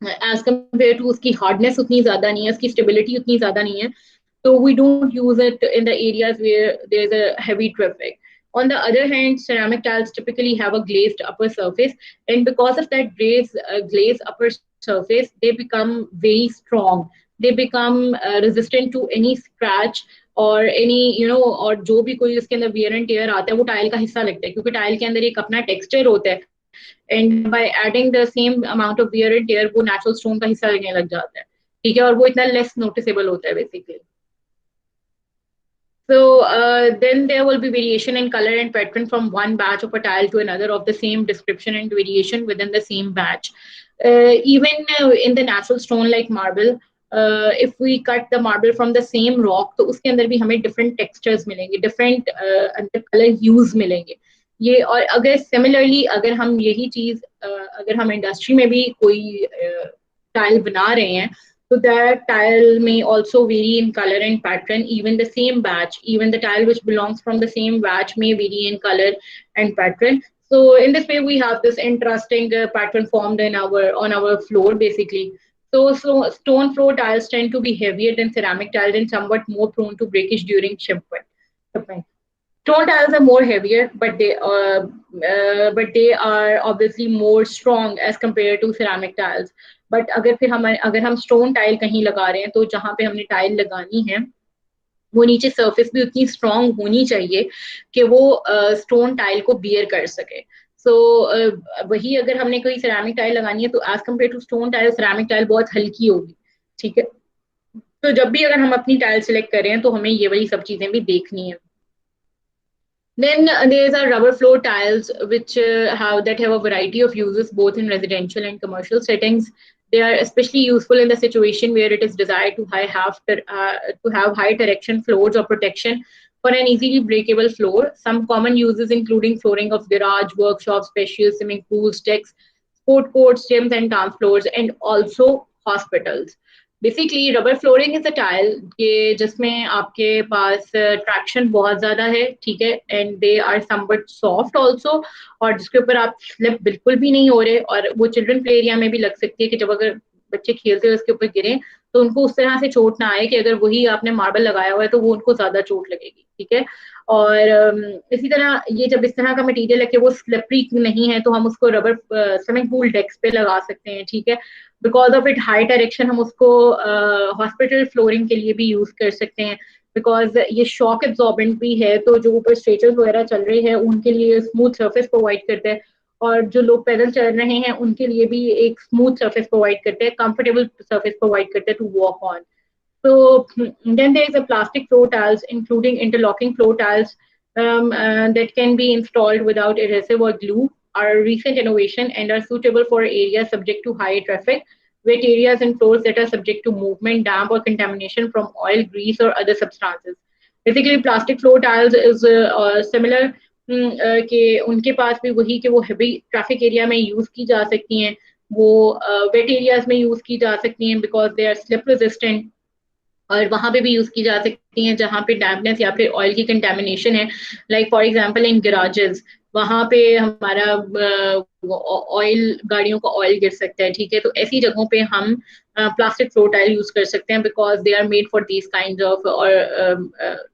एज कम्पेयर टू उसकी हार्डनेस उतनी ज्यादा नहीं है, उसकी स्टेबिलिटी उतनी ज्यादा नहीं है, so we don't use it in the areas where there's a heavy traffic. On the other hand, ceramic tiles typically have a glazed upper surface, and because of that glazed upper surface, they become very strong. They become resistant to any scratch or any, और जो भी कोई उसके अंदर wear and tear आता है वो tile का हिस्सा लगता है, क्योंकि टाइल के अंदर एक अपना टेक्सचर होता है, and by adding the same amount of wear and tear वो नेचुरल स्टोन का हिस्सा लगने लग जाता है, ठीक है, और वो इतना लेस नोटिसेबल होता है basically. So then there will be variation in color and pattern from one batch of a tile to another of the same description and variation within the same batch. Even in the natural stone like marble, if we cut the marble from the same rock, तो उसके अंदर भी हमें different textures मिलेंगे, different color hues मिलेंगे ये। और अगर similarly अगर हम यही चीज अगर हम इंडस्ट्री में भी कोई टाइल बना रहे हैं, so that tile may also vary in color and pattern. Even the same batch, even the tile which belongs from the same batch may vary in color and pattern. So in this way, we have this interesting pattern formed in on our floor basically. So stone floor tiles tend to be heavier than ceramic tiles and somewhat more prone to breakage during shipment. Stone tiles are more heavier, but they are obviously more strong as compared to ceramic tiles. But अगर हम stone tile कहीं लगा रहे हैं तो जहाँ पे हमने टाइल लगानी है वो नीचे सरफेस भी उतनी स्ट्रॉन्ग होनी चाहिए कि वो स्टोन टाइल को बियर कर सके। सो वही अगर हमने कोई सिरेमिक टाइल लगानी है तो as compare to stone tile ceramic tile बहुत हल्की होगी, ठीक है। तो जब भी अगर हम अपनी टाइल सिलेक्ट कर रहे हैं तो हमें ये वाली सब चीजें भी देखनी है। Then there are rubber floor tiles which have a variety of uses both in residential and commercial settings. They are especially useful in the situation where it is desired to have high direction floors or protection for an easily breakable floor. Some common uses including flooring of garage, workshops, spacious swimming pools, decks, sport courts, gyms and dance floors, and also hospitals. Basically rubber flooring is a tile के जिसमें आपके पास traction बहुत ज्यादा है, ठीक है, and they are somewhat soft also, और जिसके ऊपर आप स्लिप बिल्कुल भी नहीं हो रहे, और वो चिल्ड्रन प्ले एरिया में भी लग सकती है कि जब अगर बच्चे खेलते हुए उसके ऊपर गिरे तो उनको उस तरह से चोट ना आए कि अगर वही आपने मार्बल लगाया हुआ है तो वो उनको ज्यादा चोट लगेगी, ठीक है। और इसी तरह ये जब इस तरह का मटेरियल है कि वो स्लिपरी नहीं है तो हम उसको रबर स्विमिंग पूल डेक्स पे लगा सकते हैं, ठीक है। Because of it high direction हम उसको हॉस्पिटल फ्लोरिंग के लिए भी यूज कर सकते हैं। बिकॉज ये शॉक एब्जॉर्बेंट भी है, तो जो ऊपर स्ट्रेचर्स वगैरह चल रहे हैं उनके लिए स्मूथ सर्फेस प्रोवाइड करता है, और जो लोग पैदल चल रहे हैं उनके लिए भी एक स्मूथ सर्फेस प्रोवाइड करते हैं, कंफर्टेबल सर्फेस प्रोवाइड करते हैं to walk on. So then there is a plastic floor tiles, including interlocking floor tiles that can be installed without adhesive or glue, are a recent innovation and are suitable for areas subject to high traffic, wet areas and floors that are subject to movement, damp or contamination from oil, grease or other substances. Basically, plastic floor tiles is similar कि उनके पास भी वही कि वो heavy traffic area में use की जा सकती हैं, वो वेट एरियाज में यूज की जा सकती हैं because they are slip resistant, और वहां पे भी यूज की जा सकती हैं जहाँ पे डैम्पनेस या फिर ऑयल की कंटेमिनेशन है. Like for example in garages, वहां पे हमारा ऑयल, गाड़ियों का ऑयल गिर सकता है, ठीक है, तो ऐसी जगहों पे हम प्लास्टिक फ्लोर टाइल यूज कर सकते हैं because they are made for these kind of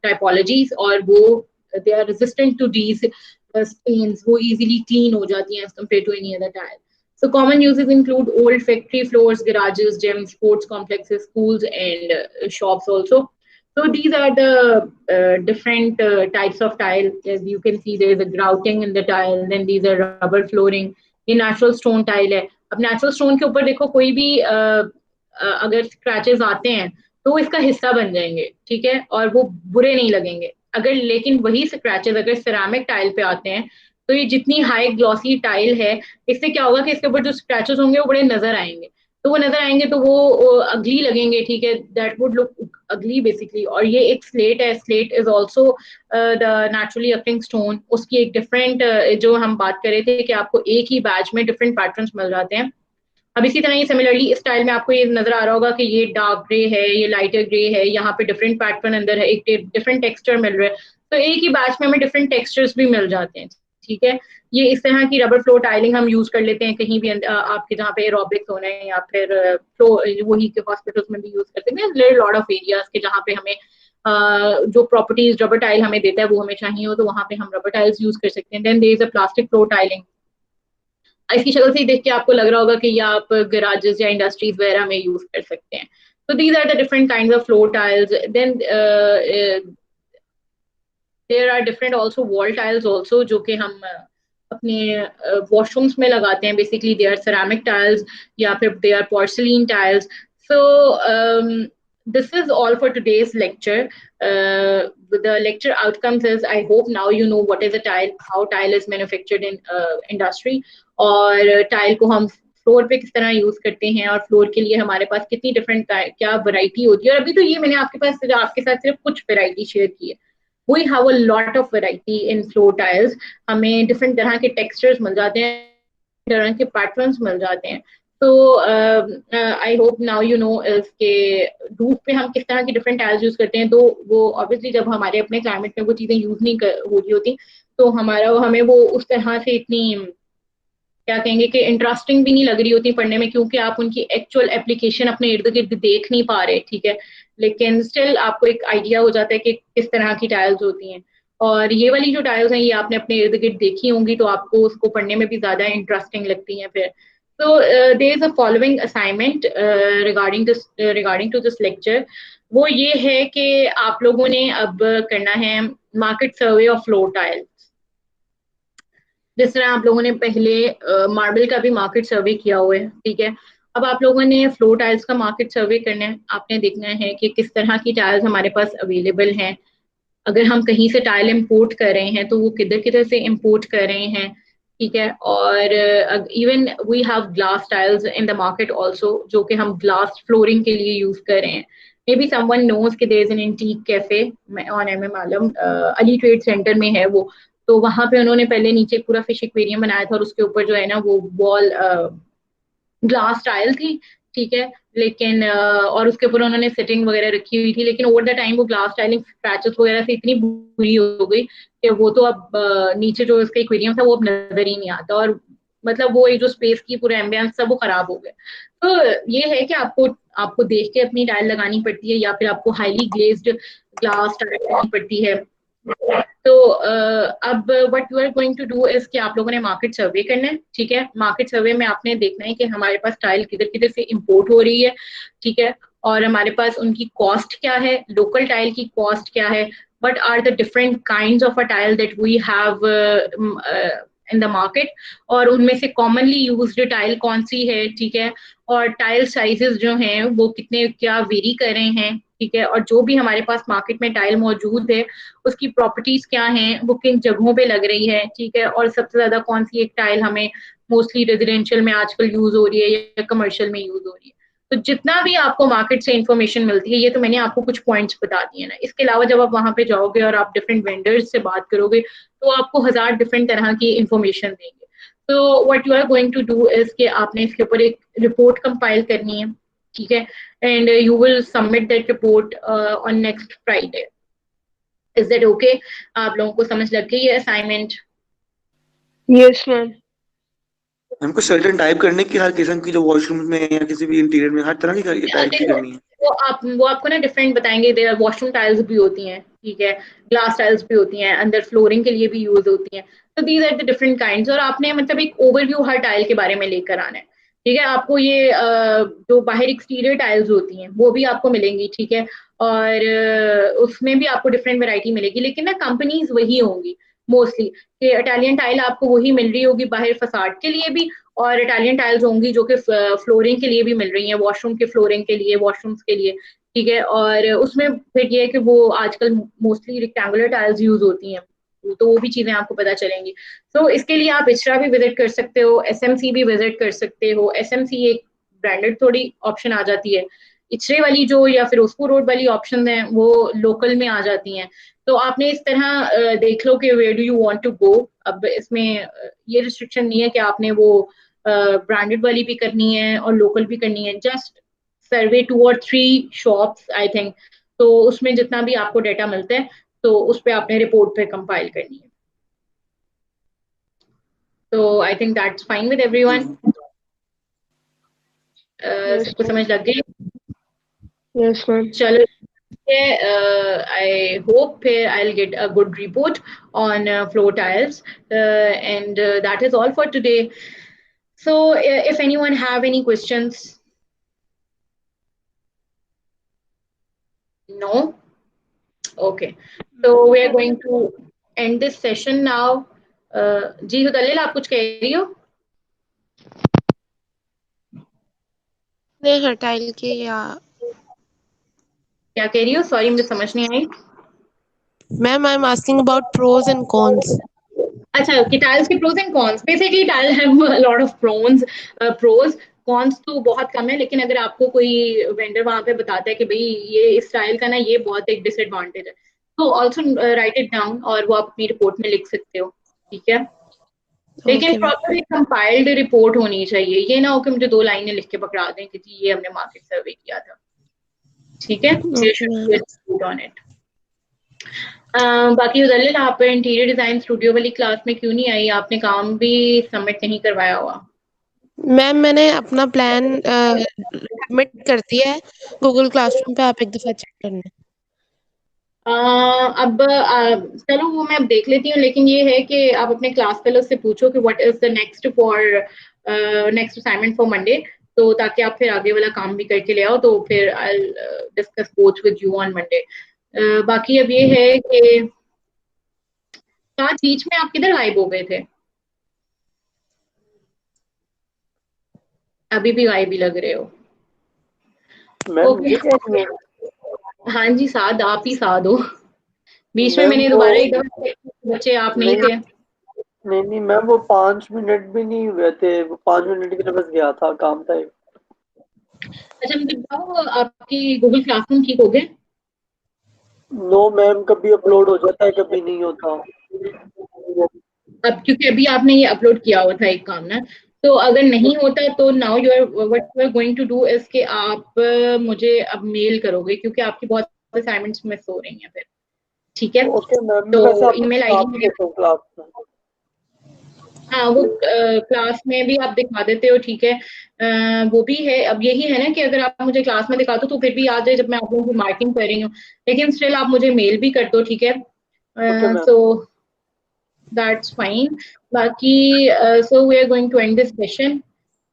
typologies, और वो they are resistant to these stains, वो इजीली क्लीन हो जाती हैं as compare to any other tile. So common uses include old factory floors, garages, gyms, sports complexes, schools, and shops also. So these are the different types of tile. As you can see, there is a grouting in the tile. Then these are rubber flooring. ये natural stone tile है. अब natural stone के ऊपर देखो कोई भी अगर scratches आते हैं तो वो इसका हिस्सा बन जाएंगे, ठीक है, और वो बुरे नहीं लगेंगे. अगर लेकिन वही scratches अगर ceramic tile पे आते हैं तो ये जितनी हाई ग्लॉसी टाइल है, इससे क्या होगा कि इसके ऊपर जो स्क्रैचेस होंगे वो बड़े नजर आएंगे, तो वो नजर आएंगे तो वो अगली लगेंगे, ठीक है, दैट वुड लुक अगली बेसिकली. और ये एक स्लेट है, slate is also the naturally occurring stone. उसकी एक डिफरेंट जो हम बात कर रहे थे कि आपको एक ही बैच में डिफरेंट पैटर्न्स मिल जाते हैं. अब इसी तरह ये सिमिलरली इस स्टाइल में आपको ये नजर आ रहा होगा कि ये डार्क ग्रे है, ये लाइटर ग्रे है, यहाँ पे डिफरेंट पैटर्न अंदर है, एक डिफरेंट टेक्सचर मिल रहा है, तो एक ही बैच में हमें डिफरेंट टेक्सचर्स भी मिल जाते हैं, ठीक है. ये इस तरह की रबर फ्लोर टाइलिंग हम यूज कर लेते हैं कहीं भी आपके जहाँ पे एरोबिक्स होना है, या फिर वही के हॉस्पिटल्स में भी यूज करते हैं, लॉट ऑफ एरियाज के जहाँ पे हमें जो प्रॉपर्टीज रबर टाइल हमें देता है वो हमें चाहिए हो तो वहाँ पे हम रबर टाइल्स यूज कर सकते हैं. Then there is a plastic floor tiling. इसकी शक्ल से ही देख के आपको लग रहा होगा कि ये आप गैराजेस या इंडस्ट्रीज वगैरह में यूज कर सकते हैं. So these are the different kinds of floor tiles. Then there are different also wall tiles also जो कि हम अपने वॉशरूम्स में लगाते हैं. Basically they are ceramic tiles या फिर they are porcelain tiles. So this is all for today's lecture. The lecture outcomes is I hope now you know what is a tile, how tile is manufactured in industry, और tile को हम floor पे किस तरह use करते हैं, और floor के लिए हमारे पास कितनी डिफरेंट क्या वैरायटी होती है. और अभी तो ये मैंने आपके साथ सिर्फ कुछ वैरायटी शेयर की है. We have a lot of variety in floor tiles. हमें डिफरेंट तरह के टेक्सचर्स मिल जाते हैं, तरह के पैटर्न्स मिल जाते हैं. तो I hope now you know is के रूफ पे हम किस तरह की डिफरेंट टाइल्स यूज करते हैं. तो वो ऑब्वियसली जब हमारे अपने क्लाइमेट में वो चीजें यूज नहीं हो रही होती तो हमें वो उस तरह से इतनी क्या कहेंगे कि इंटरेस्टिंग भी नहीं लग रही होती पढ़ने में, क्योंकि आप उनकी एक्चुअल एप्लीकेशन अपने इर्द गिर्द देख नहीं पा रहे, ठीक है, लेकिन स्टिल आपको एक आइडिया हो जाता है कि किस तरह की टाइल्स होती हैं. और ये वाली जो टाइल्स हैं ये आपने अपने इर्द गिर्द देखी होंगी तो आपको उसको पढ़ने में भी ज्यादा इंटरेस्टिंग लगती हैं फिर. So there is a following assignment regarding to this lecture. वो ये है कि आप लोगों ने अब करना है market survey of floor tiles. जिस तरह आप लोगों ने पहले मार्बल का भी मार्केट सर्वे किया हुआ है, ठीक है, अब आप लोगों ने फ्लोर टाइल्स का मार्केट सर्वे करना है. आपने देखना है कि किस तरह की टाइल्स हमारे पास अवेलेबल हैं. अगर हम कहीं से टाइल इंपोर्ट कर रहे हैं तो वो किधर किधर से इंपोर्ट कर रहे हैं, ठीक है. और even we have glass tiles in the market also जो कि हम ग्लास फ्लोरिंग के लिए यूज कर रहे हैं. मे बी समवन नोज कि there is an antique cafe on MM Alam, Ali trade centre में है वो. तो वहां पे उन्होंने पहले नीचे पूरा फिश एक्वेरियम बनाया था और उसके ऊपर जो है ना वो वॉल ग्लास टाइल थी, ठीक है, लेकिन और उसके ऊपर उन्होंने सेटिंग वगैरह रखी हुई थी, लेकिन ओवर द टाइम वो ग्लास टाइलिंग स्क्रैचेस वगैरह से इतनी बुरी हो गई कि वो तो अब नीचे जो उसका एक्वेरियम था वो अब नजर ही नहीं आता, और मतलब वो एक जो स्पेस की पूरा एम्बियंस सब वो खराब हो गया. तो ये है कि आपको देख के अपनी टाइल लगानी पड़ती है या फिर आपको हाईली ग्लेज्ड ग्लास टाइल लगानी पड़ती है. तो अब what you are going to do is कि आप लोगों ने मार्केट सर्वे करना है, ठीक है. मार्केट सर्वे में आपने देखना है कि हमारे पास टाइल किधर किधर से इंपोर्ट हो रही है, ठीक है, और हमारे पास उनकी कॉस्ट क्या है, लोकल टाइल की कॉस्ट क्या है, what are the different kinds of a tile that we have in the market, और उनमें से commonly used टाइल कौन सी है, ठीक है, और टाइल साइजेस जो हैं वो कितने क्या वेरी कर रहे हैं, ठीक है, और जो भी हमारे पास मार्केट में टाइल मौजूद है उसकी प्रॉपर्टीज क्या हैं, वो किन जगहों पे लग रही है, ठीक है, और सबसे ज्यादा कौन सी एक टाइल हमें मोस्टली रेजिडेंशियल में आजकल यूज हो रही है या कमर्शियल में यूज हो रही है। तो जितना भी आपको मार्केट से इंफॉर्मेशन मिलती है, ये तो मैंने आपको कुछ पॉइंट्स बता दिए ना, इसके अलावा जब आप वहां पे जाओगे और आप डिफरेंट वेंडर्स से बात करोगे तो आपको 1000 डिफरेंट तरह की इंफॉर्मेशन देंगे। तो what you are going to do is कि आपने इसके ऊपर एक रिपोर्ट कंपाइल करनी है, ठीक है, and you will submit that report on next Friday. Is that okay? आप लोगों को समझ लग गई है असाइनमेंट? Yes ma'am. हमको सर्टेन टाइप करने की, हर किस्म की जो वॉशरूम में या किसी भी इंटीरियर में हर तरह की टाइप की करनी है। वो आपको ना डिफरेंट बताएंगे। देयर वॉशरूम टाइल्स भी होती हैं, ठीक है, ग्लास टाइल्स भी होती हैं, अंदर फ्लोरिंग के लिए भी यूज होती हैं। तो these are the different kinds, और आपने मतलब एक ओवरव्यू हर टाइल के बारे में लेकर आना है, ठीक है। आपको ये जो बाहर एक्सटीरियर टाइल्स होती हैं वो भी आपको मिलेंगी, ठीक है, और उसमें भी आपको डिफरेंट वैरायटी मिलेगी, लेकिन ना कंपनीज वही होंगी मोस्टली, कि इटालियन टाइल आपको वही मिल रही होगी बाहर फसाड के लिए भी, और इटालियन टाइल्स होंगी जो कि फ्लोरिंग के लिए भी मिल रही हैं, वॉशरूम के फ्लोरिंग के लिए, वॉशरूम्स के लिए, ठीक है। और उसमें फिर ये है कि वो आजकल मोस्टली रेक्टेंगुलर टाइल्स यूज होती हैं, तो वो भी चीजें आपको पता चलेंगी। तो इसके लिए आप इचरा भी विजिट कर सकते हो, एसएमसी भी विजिट कर सकते हो। एसएमसी एक ब्रांडेड थोड़ी ऑप्शन आ जाती है, इचरे वाली जो या फिर उसको रोड वाली ऑप्शन है वो लोकल में आ जाती हैं। तो आपने इस तरह देख लो कि where do you want to go. अब इसमें ये रिस्ट्रिक्शन नहीं है कि आपने वो ब्रांडेड वाली भी करनी है और लोकल भी करनी है, जस्ट सर्वे 2 और 3 शॉप्स आई थिंक। तो उसमें जितना भी आपको डेटा मिलता है तो उस पर आपने रिपोर्ट पे कंपाइल करनी है। तो I think that's fine with everyone. सबको समझ लग गई? Yes ma'am. चलो, I hope I'll get a good report on floor tiles, and that is all for today. So, if anyone have any questions, no. Okay. So we are going to end this session now. जी हुदलिल, आप कुछ कह रही हो? नहीं, tile के या क्या कह रही हो? सॉरी, मुझे समझ नहीं आई। Ma'am, I am asking about pros and cons. अच्छा, कि टाइल्स के pros and cons. Basically tile have a lot of pros, cons तो बहुत कम है, लेकिन अगर आपको कोई वेंडर वहां पे बताता है कि भाई ये इस टाइल का ना ये बहुत एक डिसएडवांटेज है, तो ऑल्सो राइट इट डाउन और वो आप अपनी रिपोर्ट में लिख सकते हो, ठीक है। लेकिन प्रॉपरली कंपाइल्ड रिपोर्ट होनी चाहिए, ये ना हो कि मुझे 2 लाइनें लिख के पकड़ा दें कि जी ये हमने मार्केट सर्वे किया था, ठीक है। On it. बाकी उदलिल, आप इंटीरियर डिजाइन स्टूडियो वाली क्लास में क्यों नहीं आई? आपने काम भी सबमिट नहीं करवाया हुआ? मैम, मैंने अपना प्लान सबमिट कर दिया है गूगल क्लासरूम पे, आप एक दफा चेक करना। अब चलो वो मैं अब देख लेती हूँ, लेकिन ये है कि आप अपने क्लास फेलो से पूछो कि what is the next assignment for Monday, तो ताकि आप फिर आगे वाला काम भी करके ले आओ, तो फिर I discuss both with you on Monday. बाकी अब ये है कि साथ बीच में आप किधर गायब हो गए थे? अभी भी गायब ही लग रहे हो। ओके, हाँ जी, साथ आप ही साथ हो। बीच में मैंने दोबारा एक दफा बच्चे आप नहीं थे। नहीं मैम, वो 5 मिनट भी नहीं हुए थे, वो 5 मिनट के लिए बस गया था, काम था। अच्छा मुझे बताओ, आपकी गूगल क्लासरूम ठीक हो गए? नो मैम, कभी अपलोड हो जाता है, कभी नहीं होता। अब क्योंकि अभी आपने ये अपलोड किया हुआ था एक काम ना, तो अगर नहीं होता तो now you are what you are going to do is कि आप मुझे अब मेल करोगे, क्योंकि आपकी बहुत असाइनमेंट्स मिस हो रही हैं फिर, ठीक है। तो ईमेल आईडी हाँ वो क्लास में भी आप दिखा देते हो, ठीक है। वो भी है, अब यही है ना कि अगर आप मुझे क्लास में दिखा दो तो फिर भी आ जाए जब मैं आप लोगों को मार्किंग कर रही हूँ, लेकिन स्टिल आप मुझे मेल भी कर दो, ठीक है। So that's fine. बाकी so we are going to end this session.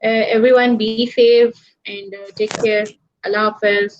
Everyone be safe and take care. Allah Hafiz.